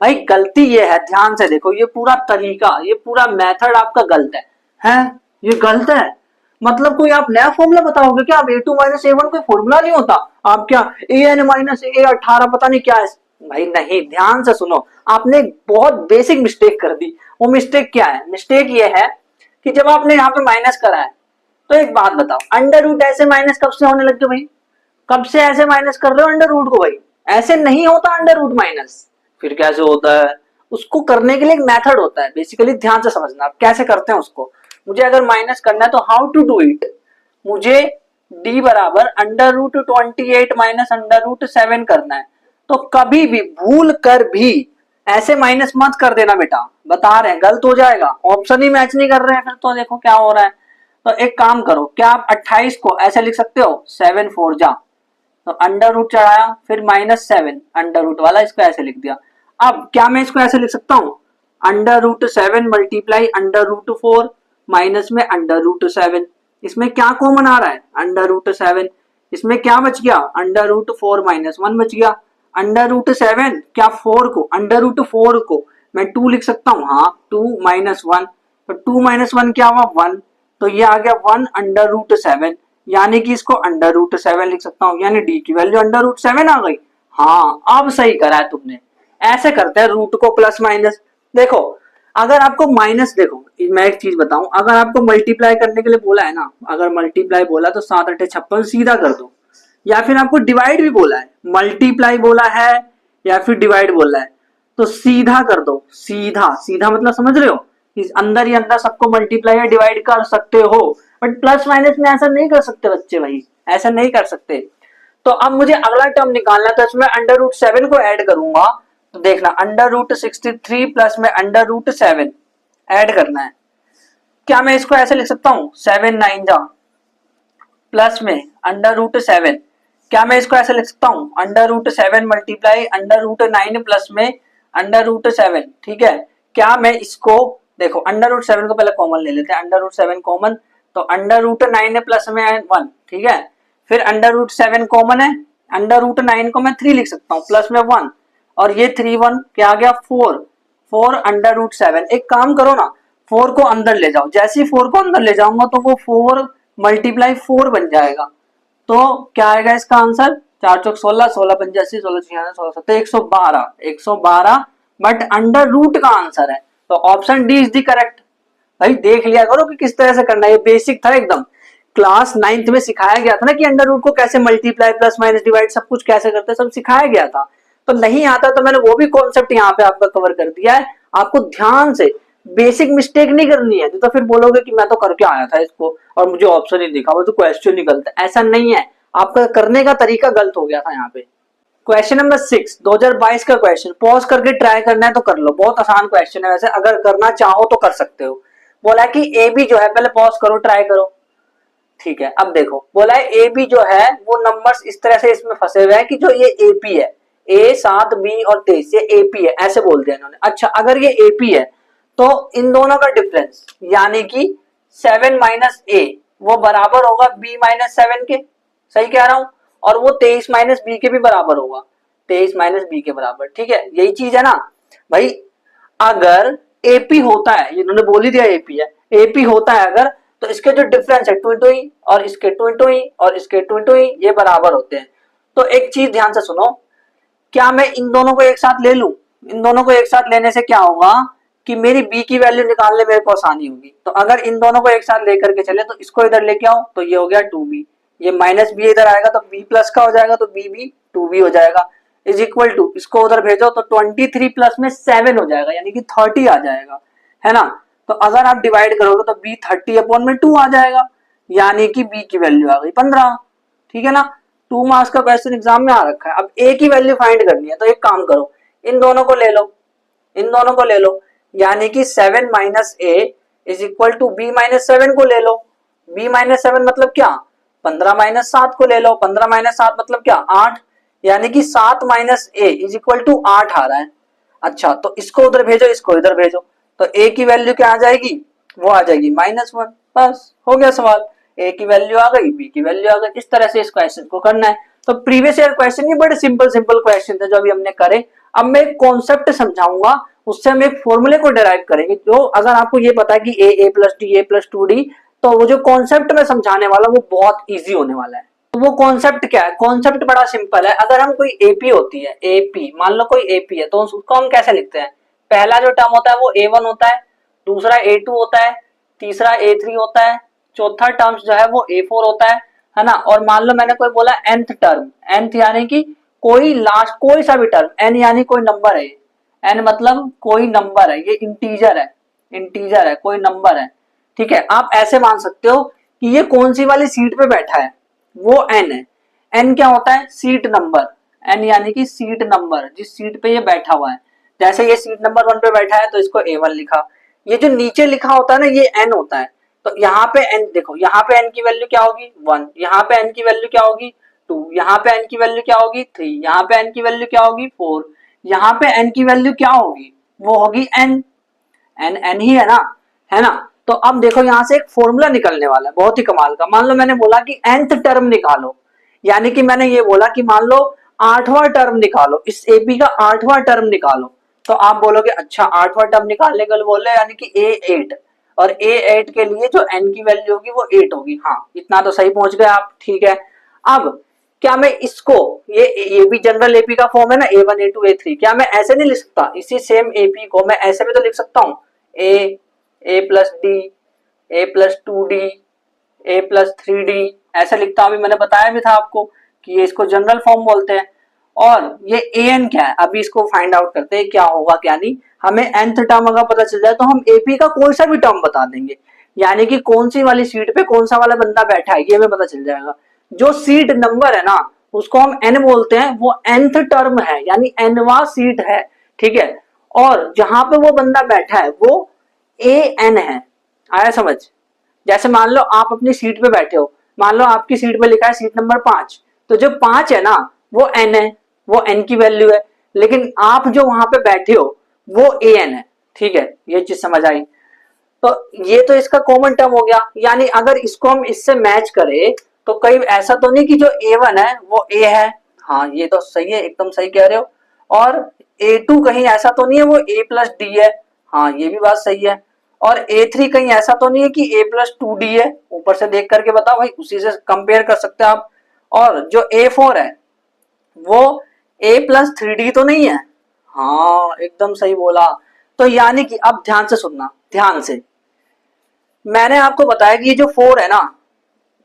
भाई। गलती ये है, ध्यान से देखो, ये पूरा तरीका, ये पूरा मेथड आपका गलत है? ये गलत है। मतलब कोई आप नया फॉर्मूला बताओगे क्या? आप a2 माइनस a1 कोई फॉर्मूला नहीं होता। आप क्या an माइनस a18 पता नहीं क्या है भाई? नहीं, ध्यान से सुनो, आपने बहुत बेसिक मिस्टेक कर दी। वो मिस्टेक क्या है? मिस्टेक ये है कि जब आपने यहाँ पे माइनस करा है, तो एक बात बताओ, अंडर रूट ऐसे माइनस कब से होने लग गए भाई? कब से ऐसे माइनस कर रहे हो अंडर रूट को भाई? ऐसे नहीं होता अंडर रूट माइनस। फिर कैसे होता है? उसको करने के लिए एक मेथड होता है बेसिकली, ध्यान से समझना आप कैसे करते हैं उसको। मुझे अगर माइनस करना है तो हाउ टू डू इट, मुझे d बराबर under root 28 minus under root 7 करना है। तो कभी भी भूल कर भी ऐसे माइनस मत कर देना बेटा, बता रहे हैं गलत हो जाएगा। ऑप्शन ही मैच नहीं कर रहे हैं फिर तो देखो क्या हो रहा है। तो एक काम करो, क्या आप 28 को ऐसे लिख सकते हो, 7 4 जा, तो अंडर रूट चढ़ाया, फिर माइनस 7 अंडर रूट वाला, इसको ऐसे लिख दिया। अब क्या मैं इसको ऐसे लिख सकता हूं, under root 7 multiply under root 4 minus में अंडर रूट 7। इसमें क्या कॉमन आ रहा है, अंडर रूट 7। इसमें क्या बच गया, अंडर रूट 4 माइनस 1 बच गया। अंडर रूट 7 क्या 4 को, अंडर रूट 4 को मैं 2 लिख सकता हूँ, हाँ 2 माइनस 1, तो 2 माइनस 1 क्या हुआ 1, तो ये आ गया 1 अंडर रूट 7, यानी कि इसको अंडर रूट 7 लिख सकता हूँ, यानी डी की वैल्यू अंडर रूट 7 आ गई। हाँ अब सही करा है तुमने। ऐसे करते हैं रूट को प्लस माइनस। देखो अगर आपको माइनस, देखो मैं एक चीज बताऊं, अगर आपको मल्टीप्लाई करने के लिए बोला है ना, अगर मल्टीप्लाई बोला तो 7 8 56 सीधा कर दो, या फिर आपको डिवाइड भी बोला है, मल्टीप्लाई बोला है या फिर डिवाइड बोला है, तो सीधा कर दो। सीधा सीधा मतलब समझ रहे हो, इस अंदर ही अंदर सबको मल्टीप्लाई या डिवाइड कर सकते हो, बट प्लस माइनस में ऐसा नहीं कर सकते बच्चे भाई, ऐसा नहीं कर सकते। तो अब मुझे अगला टर्म निकालना है, तो इसमें अंडर रूट 7 को ऐड करूंगा। तो देखना अंडर रूट 63 प्लस में अंडर रूट 7 ऐड करना है। क्या मैं इसको ऐसे लिख सकता हूं, 7 9 जा, प्लस में अंडर रूट 7, क्या मैं इसको ऐसे लिख सकता हूं, under root 7 multiply under root 9 plus में अंडर रूट 7। ठीक है, क्या मैं इसको, देखो अंडर रूट 7 को पहले कॉमन ले लेते हैं, अंडर रूट 7 कॉमन, तो अंडर रूट 9 प्लस में 1, ठीक है। फिर अंडर रूट 7 कॉमन है, अंडर रूट 9 को मैं 3 लिख सकता हूँ प्लस में 1, और ये 3 1 क्या आ गया 4, 4 अंडर रूट 7। एक काम करो ना, 4 को अंदर ले जाओ, जैसे ही 4 को अंदर ले जाऊंगा तो वो 4 मल्टीप्लाई 4 बन जाएगा। तो क्या आएगा इसका आंसर, 4 चौक 16, 16 85, 16 छियानवे, 16 सत्तर 112, 112 बट अंडर रूट का आंसर है। तो option D is the correct. भाई देख लिया करो कि किस तरह से करना है, ये बेसिक था एकदम। क्लास 9th में सिखाया गया था ना कि अंडर रूट को कैसे मल्टीप्लाई प्लस माइनस डिवाइड सब कुछ कैसे करते हैं, सब सिखाया गया था। तो नहीं आता तो मैंने वो भी कॉन्सेप्ट यहाँ पे आपका कवर कर दिया है। आपको ध्यान से बेसिक मिस्टेक नहीं करनी है, तो फिर बोलोगे कि मैं तो करके आया था इसको और मुझे ऑप्शन ही दिखा, वो तो क्वेश्चन ही गलत है। ऐसा नहीं है, आपका करने का तरीका गलत हो गया था यहाँ पे। क्वेश्चन नंबर 6 2022 का क्वेश्चन, पॉज करके ट्राई करना है तो कर लो, बहुत आसान क्वेश्चन है वैसे, अगर करना चाहो तो कर सकते हो। बोला कि ए बी जो है, पहले पॉज करो ट्राई करो, ठीक है। अब देखो बोला है ए बी जो है वो नंबर्स इस तरह से इसमें फंसे हुए हैं कि जो ये एपी है, ए 7 बी और 23 ये एपी है, ऐसे बोल दिया इन्होंने। अच्छा अगर ये एपी है तो इन दोनों का डिफरेंस यानी कि 7 माइनस ए वो बराबर होगा बी माइनस 7 के, सही कह रहा हूं, और वो 23 माइनस बी के भी बराबर होगा, 23 माइनस बी के बराबर, ठीक है। यही चीज है ना भाई। अगर एपी होता है, इन्होंने बोल ही दिया एपी है, एपी होता है अगर, तो इसके जो डिफरेंस है टू ही और इसके टू ही और इसके टू ही ये बराबर होते हैं। तो एक चीज ध्यान से सुनो, क्या मैं इन दोनों को एक साथ ले लूं, इन दोनों को एक साथ लेने से क्या होगा, कि मेरी बी की वैल्यू निकालने मेरे को आसानी होगी। तो अगर इन दोनों को एक साथ लेकर के चले तो इसको इधर लेके आओ तो ये हो गया 2b, ये माइनस बी इधर आएगा तो b प्लस का हो जाएगा तो b भी 2b हो जाएगा, इज इक्वल टू इसको उधर भेजो तो 23 प्लस में 7 हो जाएगा यानी कि 30 आ जाएगा, है ना। तो अगर आप डिवाइड करोगे तो b 30 अपॉन में 2 आ जाएगा यानी कि b की वैल्यू आ गई 15, ठीक है ना। 2 मार्क्स का क्वेश्चन एग्जाम में आ रखा है। अब a की वैल्यू फाइंड करनी है तो एक काम करो, इन दोनों को ले लो, इन दोनों को ले लो, यानी कि 7 minus A is equal to B minus 7 को ले लो। b माइनस 7 मतलब क्या, 15 माइनस 7 को ले लो, 15 माइनस 7 मतलब क्या 8, यानी कि 7 minus A is equal to 8 आ रहा है। अच्छा तो इसको उधर भेजो, इसको इधर भेजो तो a की वैल्यू क्या आ जाएगी, वो आ जाएगी -1, बस हो गया सवाल। a की वैल्यू आ गई, b की वैल्यू आ गई। इस तरह से इस क्वेश्चन को करना है। तो प्रीवियस ईयर क्वेश्चन ये बड़े सिंपल सिंपल क्वेश्चन थे जो अभी हमने करे। अब मैं एक कॉन्सेप्ट समझाऊंगा, उससे हम एक फॉर्मूले को डिराइव करेंगे। जो अगर आपको ये पता है कि a plus D, a plus 2d, तो वो जो कॉन्सेप्ट मैं समझाने वाला हूँ वो बहुत ईजी होने वाला है। तो वो कॉन्सेप्ट क्या है, कॉन्सेप्ट बड़ा सिंपल है। अगर हम कोई एपी होती है, एपी मान लो कोई एपी है, तो उसको हम कैसे लिखते हैं, पहला जो टर्म होता है वो a1 होता है, दूसरा a2 होता है, तीसरा a3 होता है, चौथा टर्म जो है वो a4 होता है ना। और मान लो मैंने कोई बोला nth टर्म, nth यानी कि कोई लास्ट कोई सा भी टर्म, n यानी कोई नंबर है, n मतलब कोई नंबर है, ये इंटीजर है, इंटीजर है, कोई नंबर है, ठीक है। आप ऐसे मान सकते हो कि ये कौन सी वाली सीट पे बैठा है, वो n है। n क्या होता है, सीट नंबर, n यानी कि सीट नंबर, जिस सीट पे ये बैठा हुआ है। जैसे ये सीट नंबर 1 पे बैठा है तो इसको a1 लिखा। ये जो नीचे लिखा होता है ना ये n होता है। तो यहाँ पे n देखो, यहाँ पे n की वैल्यू क्या होगी 1, यहाँ पे n की वैल्यू क्या होगी 2, यहाँ पे n की वैल्यू क्या होगी 3, यहाँ पे n की वैल्यू क्या होगी 4, यहाँ पे n की वैल्यू क्या होगी, वो होगी n, n ही है ना, है ना। तो अब देखो यहाँ से एक फॉर्मूला निकलने वाला है बहुत ही कमाल का। मान लो मैंने बोला कि nth टर्म निकालो, यानी कि मैंने ये बोला कि मान लो 8वां टर्म निकालो, इस एपी का 8वां टर्म निकालो। तो आप बोलोगे अच्छा 8वां टर्म निकालने के लिए बोल रहे यानी कि a8, और a8 के लिए जो n की वैल्यू होगी वो 8 होगी। हाँ इतना तो सही पहुंच गए आप, ठीक है। अब क्या मैं इसको, ये भी जनरल एपी का फॉर्म है ना, a1 a2 a3, क्या मैं ऐसे नहीं लिख सकता, इसी सेम एपी को मैं ऐसे भी तो लिख सकता हूँ, a plus D, a plus 2d, a plus 3d, ऐसे लिखता हूं। अभी मैंने बताया भी था आपको कि ये इसको जनरल फॉर्म बोलते हैं। और ये an क्या है, अभी इसको फाइंड आउट करते हैं क्या होगा क्या नहीं। हमें nth टर्म अगर पता चल जाए तो हम AP का कोई सा भी टर्म बता देंगे, यानी कि कौन सी वाली सीट पे कौन सा वाला बंदा बैठा है ये हमें पता चल जाएगा। जो सीट नंबर है ना उसको हम n बोलते हैं, वो nth टर्म है यानी nवां सीट है, ठीक है। और जहां पे वो बंदा बैठा है वो an है, आया समझ। जैसे मान लो आप अपनी सीट पे बैठे हो, मान लो आपकी सीट पे लिखा है सीट नंबर 5, तो जो 5 है ना वो n है, वो n की वैल्यू है, लेकिन आप जो वहां पे बैठे हो वो an है, ठीक है। ये चीज समझ आई। तो ये तो इसका कॉमन टर्म हो गया, यानी अगर इसको हम इससे मैच करें तो कहीं ऐसा तो नहीं कि जो a1 है वो a है, हाँ ये तो सही है, एकदम सही कह रहे हो। और a2 कहीं ऐसा तो नहीं है वो a प्लस डी है, हाँ ये भी बात सही है। और a3 कहीं ऐसा तो नहीं है कि a प्लस 2d है, ऊपर से देख करके बताओ भाई, उसी से कंपेयर कर सकते हैं आप। और जो a4 है वो a प्लस 3d तो नहीं है, हाँ एकदम सही बोला। तो यानी कि अब ध्यान से सुनना, ध्यान से, मैंने आपको बताया कि ये जो 4 है ना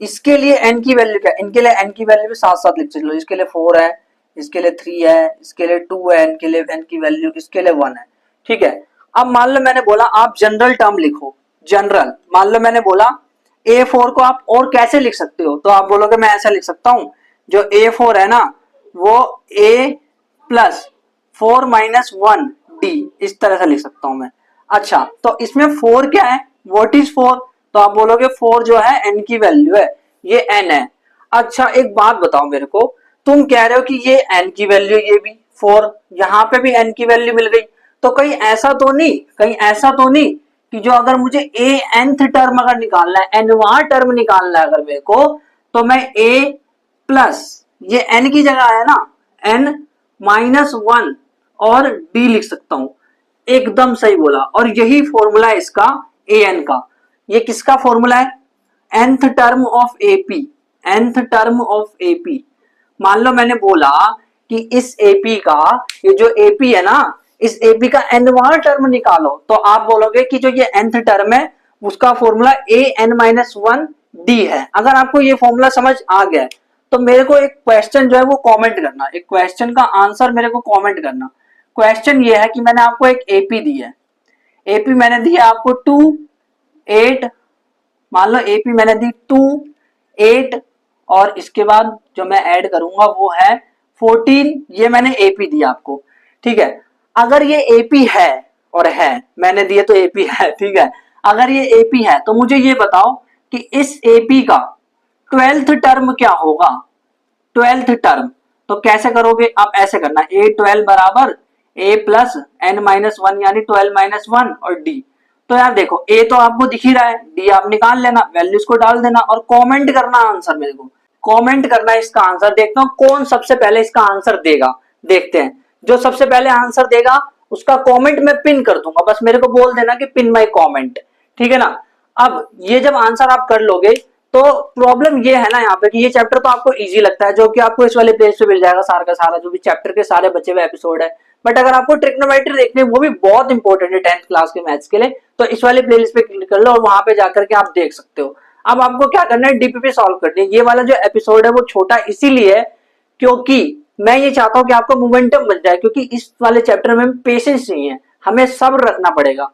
इसके लिए n की वैल्यू क्या है, इनके लिए n की वैल्यू भी साथ साथ लिख चलो। इसके लिए 4 है, इसके लिए 3 है, इसके लिए 2 है, इनके लिए n की वैल्यू, इसके लिए 1 है, ठीक है। अब मान लो मैंने बोला आप जनरल टर्म लिखो, जनरल मान लो मैंने बोला a4 को आप और कैसे लिख सकते हो, तो आप बोलोगे मैं ऐसा लिख सकता हूं, जो a4 है ना वो a प्लस 4 माइनस 1d, इस तरह से लिख सकता हूं मैं। अच्छा तो इसमें 4 क्या है, व्हाट इज 4, तो आप बोलोगे 4 जो है n की वैल्यू है, ये n है। अच्छा एक बात बताओ मेरे को, तुम कह रहे हो कि ये n की वैल्यू, ये भी 4, यहाँ पे भी n की वैल्यू मिल गई, तो कहीं ऐसा तो नहीं, कहीं ऐसा तो नहीं कि जो अगर मुझे nth टर्म अगर निकालना है, nवां टर्म निकालना है अगर मेरे को, तो मैं a प्लस ये n की जगह है ना n माइनस 1 और d लिख सकता हूं, एकदम सही बोला। और यही फॉर्मूला है इसका an का। ये किसका फॉर्मूला है, nth term of AP, nth term of AP। मान लो मैंने बोला कि इस AP का, ये जो AP है ना इस एपी का nवां टर्म निकालो, तो आप बोलोगे कि जो ये nth टर्म है उसका फॉर्मूला an-1d है। अगर आपको ये फॉर्मूला समझ आ गया तो मेरे को एक क्वेश्चन जो है वो कमेंट करना, एक क्वेश्चन का आंसर मेरे को कमेंट करना। क्वेश्चन ये है कि मैंने आपको एक एपी दी है, एपी मैंने दी है आपको 2 8, मान लो एपी मैंने दी 2 8 और इसके बाद जो मैं ऐड करूंगा वो है 14, ये मैंने एपी दी आपको, ठीक है। अगर ये एपी है और है, मैंने दिए तो एपी है, ठीक है। अगर ये एपी है तो मुझे ये बताओ कि इस एपी का 12th टर्म क्या होगा, 12th टर्म। तो कैसे करोगे आप, ऐसे करना a12 बराबर a प्लस n-1 यानी 12-1 और d। तो यार देखो a तो आपको दिख ही रहा है, d आप निकाल लेना, वैल्यूज को डाल देना और कमेंट करना आंसर, मेरे को कमेंट करना है इसका आंसर। देखता हूं कौन सबसे पहले इसका आंसर देगा, देखते हैं। जो सबसे पहले आंसर देगा उसका कमेंट मैं पिन कर दूंगा, बस मेरे को बोल देना कि पिन माय कमेंट, ठीक है ना। अब ये जब आंसर आप कर लोगे तो प्रॉब्लम ये है ना यहाँ पे कि ये चैप्टर तो आपको इजी लगता है, जो कि आपको इस वाले पेज पे मिल जाएगा सारा का सारा, जो भी चैप्टर के सारे बचे हुए एपिसोड है। बट अगर आपको ट्रिग्नोमेट्री देखनी है, वो भी बहुत इंपॉर्टेंट है 10th क्लास के मैथ्स के लिए, तो इस वाले प्लेलिस्ट पे क्लिक कर लो और वहां पे जाकर के आप देख सकते हो। अब आपको क्या करना है, डीपीपी सॉल्व करनी है। ये वाला जो एपिसोड है वो छोटा इसीलिए है क्योंकि मैं ये चाहता हूँ कि आपको मोमेंटम बन जाए, क्योंकि इस वाले चैप्टर में पेशेंस नहीं है, हमें सब्र रखना पड़ेगा।